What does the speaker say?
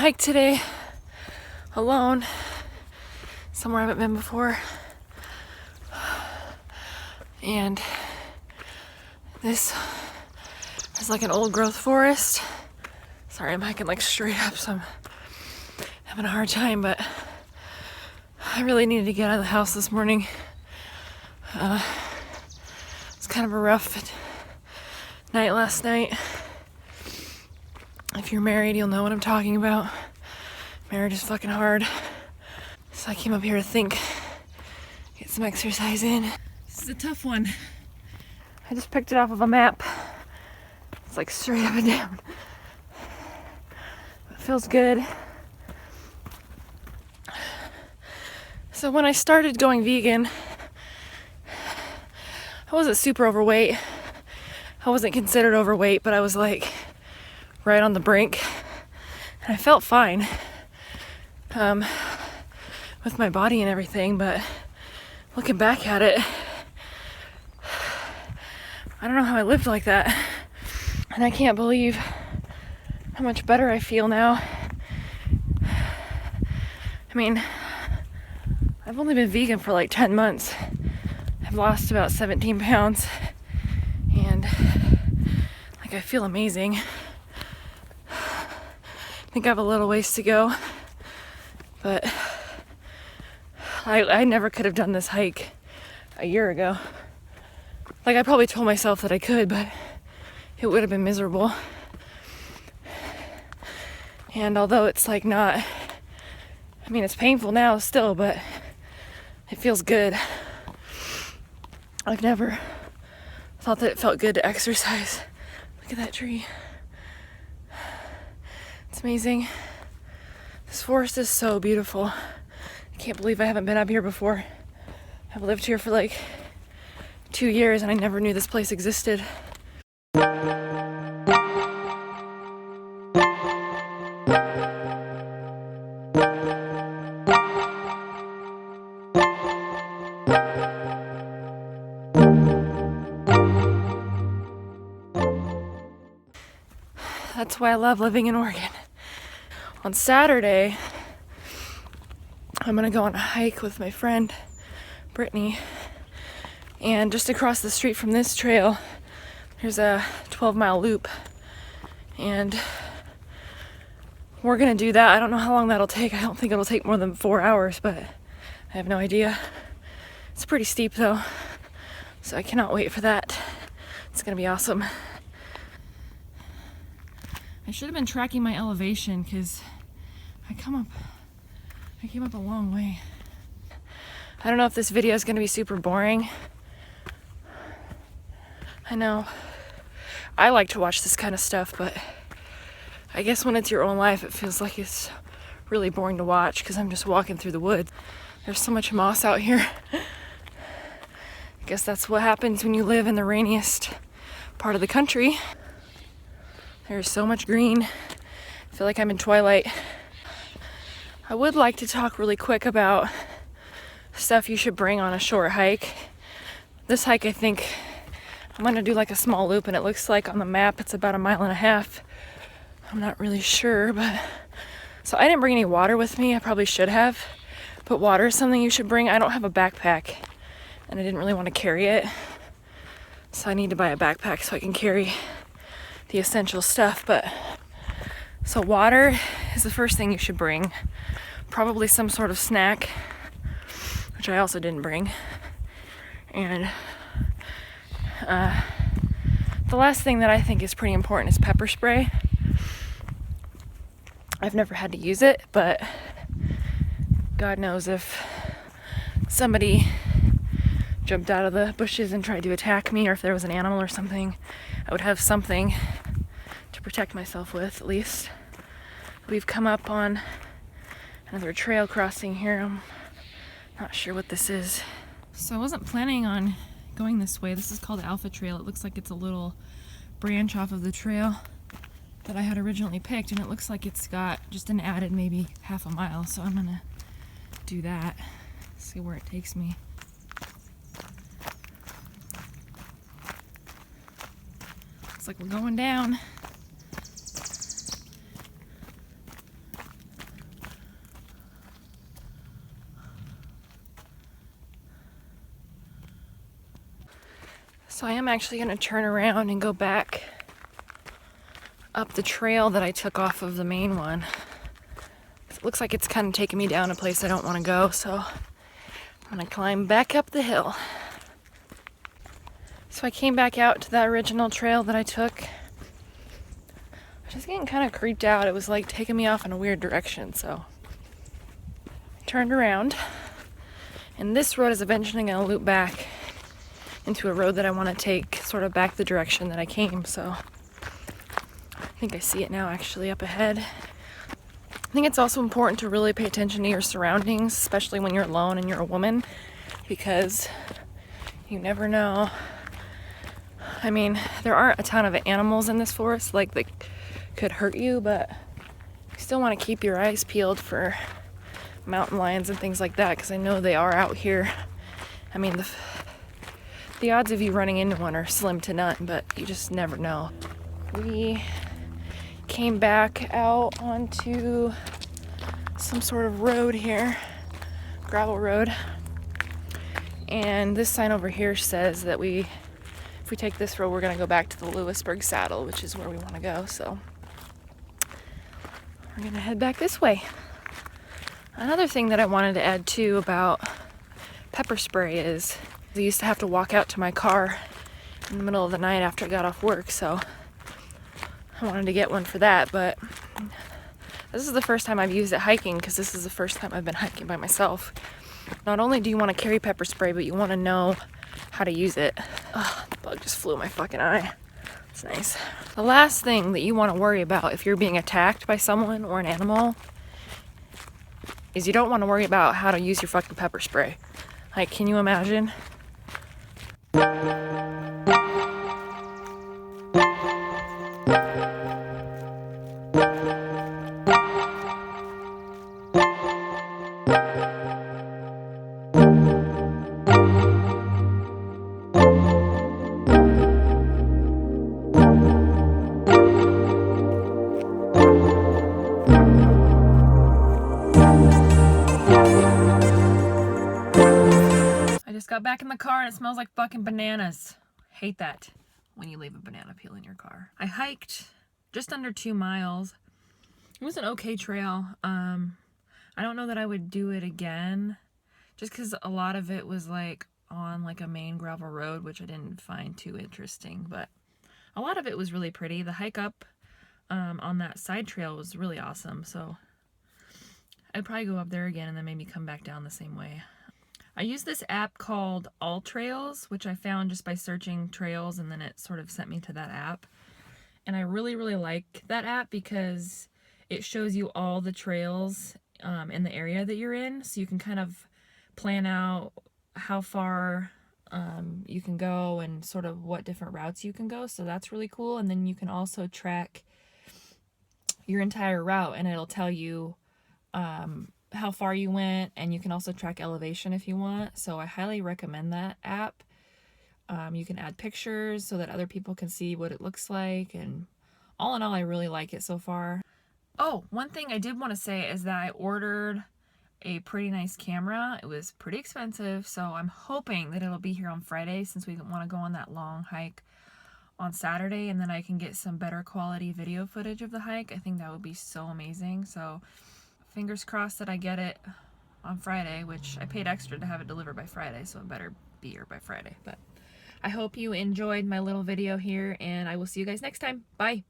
hike today alone, somewhere I haven't been before. And this is like an old growth forest. Sorry, I'm hiking like straight up, so I'm having a hard time, but I really needed to get out of the house this morning. It's kind of a rough night last night. If you're married, you'll know what I'm talking about. Marriage is fucking hard. So I came up here to think, get some exercise in. This is a tough one. I just picked it off of a map. It's like straight up and down. It feels good. So when I started going vegan, I wasn't super overweight. I wasn't considered overweight, but I was like right on the brink. And I felt fine with my body and everything, but looking back at it, I don't know how I lived like that. And I can't believe how much better I feel now. I mean, I've only been vegan for like 10 months. I've lost about 17 pounds. And like I feel amazing. I think I have a little ways to go. But I never could have done this hike a year ago. Like I probably told myself that I could, but it would have been miserable. And although it's like not, I mean, it's painful now still, but it feels good. I've never thought that it felt good to exercise. Look at that tree. It's amazing. This forest is so beautiful. I can't believe I haven't been up here before. I've lived here for like 2 years and I never knew this place existed. That's why I love living in Oregon. On Saturday, I'm gonna go on a hike with my friend, Brittany. And just across the street from this trail, there's a 12-mile loop. And we're gonna do that. I don't know how long that'll take. I don't think it'll take more than 4 hours, but I have no idea. It's pretty steep though, so I cannot wait for that. It's gonna be awesome. I should have been tracking my elevation because I came up a long way. I don't know if this video is gonna be super boring. I know I like to watch this kind of stuff, but I guess when it's your own life, it feels like it's really boring to watch because I'm just walking through the woods. There's so much moss out here. I guess that's what happens when you live in the rainiest part of the country. There's so much green. I feel like I'm in Twilight. I would like to talk really quick about stuff you should bring on a short hike. This hike, I think I'm gonna do like a small loop, and it looks like on the map it's about 1.5 miles. I'm not really sure, but so I didn't bring any water with me. I probably should have, but water is something you should bring. I don't have a backpack and I didn't really want to carry it, so I need to buy a backpack so I can carry the essential stuff. But so water is the first thing you should bring. Probably some sort of snack, which I also didn't bring. And the last thing that I think is pretty important is pepper spray. I've never had to use it, but God knows if somebody jumped out of the bushes and tried to attack me, or if there was an animal or something, I would have something to protect myself with, at least. We've come up on another trail crossing here. I'm not sure what this is. So I wasn't planning on going this way. This is called Alpha Trail. It looks like it's a little branch off of the trail that I had originally picked, and it looks like it's got just an added maybe 1/2 mile, so I'm gonna do that, see where it takes me. Looks like we're going down. So I am actually going to turn around and go back up the trail that I took off of the main one. It looks like it's kind of taking me down a place I don't want to go, so I'm going to climb back up the hill. So I came back out to that original trail that I took. I was just getting kind of creeped out. It was like taking me off in a weird direction, so I turned around. And this road is eventually going to loop back into a road that I want to take sort of back the direction that I came, so I think I see it now actually up ahead. I think it's also important to really pay attention to your surroundings, especially when you're alone and you're a woman, because you never know. I mean, there aren't a ton of animals in this forest like that could hurt you, but you still want to keep your eyes peeled for mountain lions and things like that, because I know they are out here. I mean, the odds of you running into one are slim to none, but you just never know. We came back out onto some sort of road here, gravel road, and this sign over here says that if we take this road, we're going to go back to the Lewisburg Saddle, which is where we want to go, so we're going to head back this way. Another thing that I wanted to add too about pepper spray is I used to have to walk out to my car in the middle of the night after I got off work, so I wanted to get one for that, but this is the first time I've used it hiking, because this is the first time I've been hiking by myself. Not only do you want to carry pepper spray, but you want to know how to use it. Oh, the bug just flew in my fucking eye. It's nice. The last thing that you want to worry about if you're being attacked by someone or an animal is you don't want to worry about how to use your fucking pepper spray. Like, can you imagine? Got back in the car and it smells like fucking bananas. Hate that when you leave a banana peel in your car. I hiked just under 2 miles. It was an okay trail. I don't know that I would do it again, just because a lot of it was like on like a main gravel road, which I didn't find too interesting, but a lot of it was really pretty. The hike up on that side trail was really awesome, so I'd probably go up there again and then maybe come back down the same way. I use this app called AllTrails, which I found just by searching trails, and then it sort of sent me to that app. And I really, really like that app because it shows you all the trails in the area that you're in, so you can kind of plan out how far you can go and sort of what different routes you can go. So that's really cool. And then you can also track your entire route, and it'll tell you how far you went, and you can also track elevation if you want. So I highly recommend that app. You can add pictures so that other people can see what it looks like, and all in all, I really like it so far. Oh, one thing I did want to say is that I ordered a pretty nice camera. It was pretty expensive, so I'm hoping that it'll be here on Friday, since we want to go on that long hike on Saturday, and then I can get some better quality video footage of the hike. I think that would be so amazing. So fingers crossed that I get it on Friday, which I paid extra to have it delivered by Friday, so it better be here by Friday. But I hope you enjoyed my little video here, and I will see you guys next time. Bye!